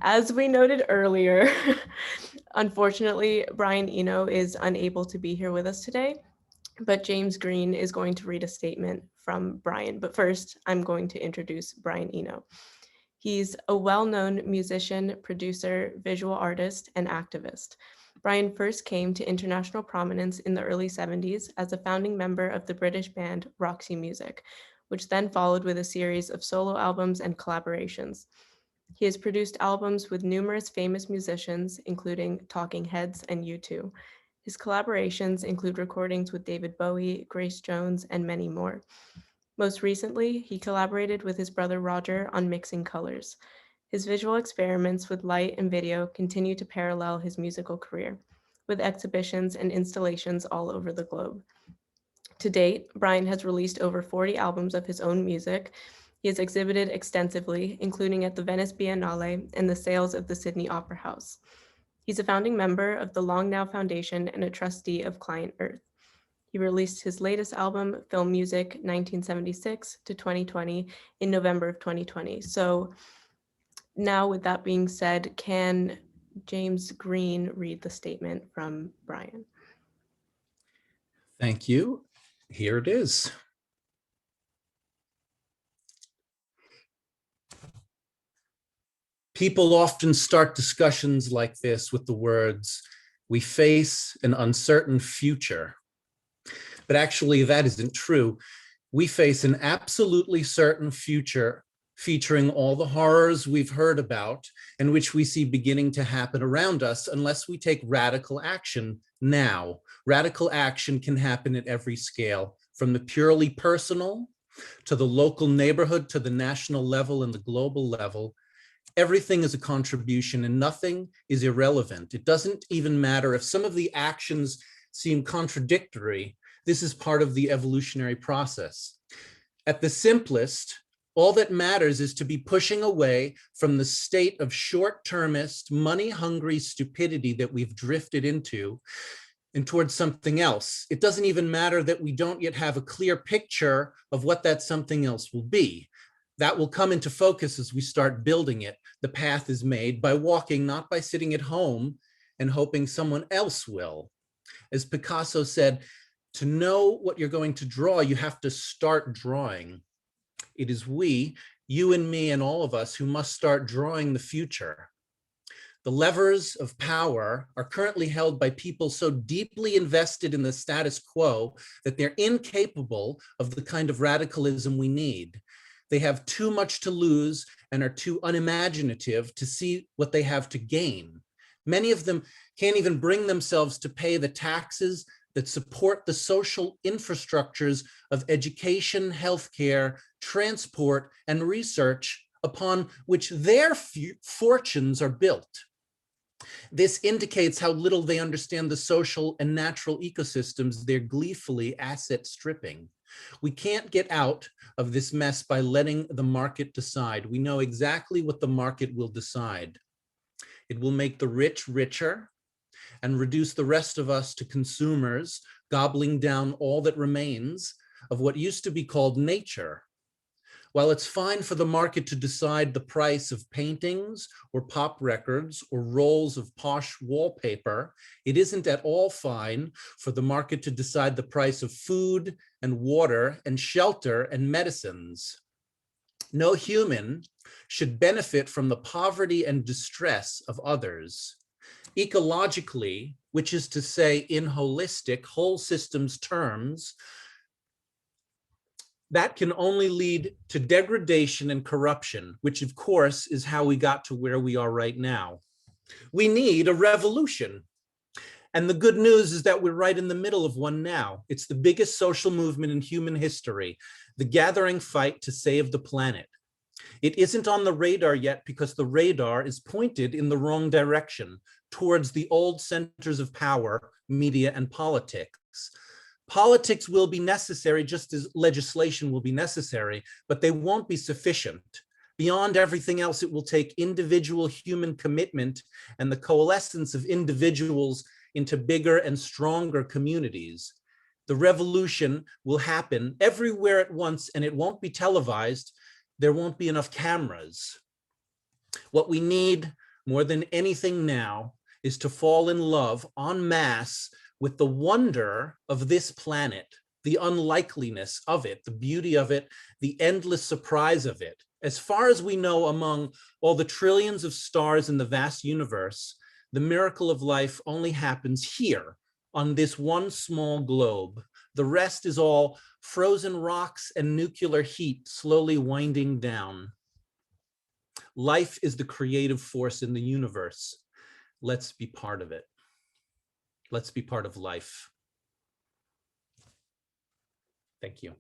As we noted earlier, unfortunately, Brian Eno is unable to be here with us today, but James Green is going to read a statement from Brian. But first, I'm going to introduce Brian Eno. He's a well-known musician, producer, visual artist, and activist. Brian first came to international prominence in the early 70s as a founding member of the British band Roxy Music, which then followed with a series of solo albums and collaborations. He has produced albums with numerous famous musicians, including Talking Heads and U2. His collaborations include recordings with David Bowie, Grace Jones, and many more. Most recently, he collaborated with his brother Roger on Mixing Colors. His visual experiments with light and video continue to parallel his musical career, with exhibitions and installations all over the globe. To date, Brian has released over 40 albums of his own music. He has exhibited extensively, including at the Venice Biennale and the sales of the Sydney Opera House. He's a founding member of the Long Now Foundation and a trustee of Client Earth. He released his latest album, Film Music 1976 to 2020, in November of 2020. So now, with that being said, can James Green read the statement from Brian? Thank you. Here it is. People often start discussions like this with the words, "We face an uncertain future." But actually, that isn't true. We face an absolutely certain future featuring all the horrors we've heard about and which we see beginning to happen around us unless we take radical action now. Radical action can happen at every scale, from the purely personal to the local neighborhood to the national level and the global level. Everything is a contribution and nothing is irrelevant. It doesn't even matter if some of the actions seem contradictory. This is part of the evolutionary process. At the simplest, all that matters is to be pushing away from the state of short-termist, money-hungry stupidity that we've drifted into and towards something else. It doesn't even matter that we don't yet have a clear picture of what that something else will be. That will come into focus as we start building it. The path is made by walking, not by sitting at home and hoping someone else will. As Picasso said, to know what you're going to draw, you have to start drawing. It is we, you and me and all of us, who must start drawing the future. The levers of power are currently held by people so deeply invested in the status quo that they're incapable of the kind of radicalism we need. They have too much to lose and are too unimaginative to see what they have to gain. Many of them can't even bring themselves to pay the taxes that support the social infrastructures of education, healthcare, transport, and research upon which their fortunes are built. This indicates how little they understand the social and natural ecosystems they're gleefully asset stripping. We can't get out of this mess by letting the market decide. We know exactly what the market will decide. It will make the rich richer and reduce the rest of us to consumers, gobbling down all that remains of what used to be called nature. While it's fine for the market to decide the price of paintings or pop records or rolls of posh wallpaper, it isn't at all fine for the market to decide the price of food and water and shelter and medicines. No human should benefit from the poverty and distress of others. Ecologically, which is to say in holistic, whole systems terms, that can only lead to degradation and corruption, which of course is how we got to where we are right now. We need a revolution. And the good news is that we're right in the middle of one now. It's the biggest social movement in human history, the gathering fight to save the planet. It isn't on the radar yet because the radar is pointed in the wrong direction, towards the old centers of power, media, and politics. Politics will be necessary just as legislation will be necessary, but they won't be sufficient. Beyond everything else, it will take individual human commitment and the coalescence of individuals into bigger and stronger communities. The revolution will happen everywhere at once, and it won't be televised. There won't be enough cameras. What we need more than anything now, is to fall in love en masse with the wonder of this planet, the unlikeliness of it, the beauty of it, the endless surprise of it. As far as we know, among all the trillions of stars in the vast universe, the miracle of life only happens here on this one small globe. The rest is all frozen rocks and nuclear heat slowly winding down. Life is the creative force in the universe. Let's be part of it. Let's be part of life. Thank you.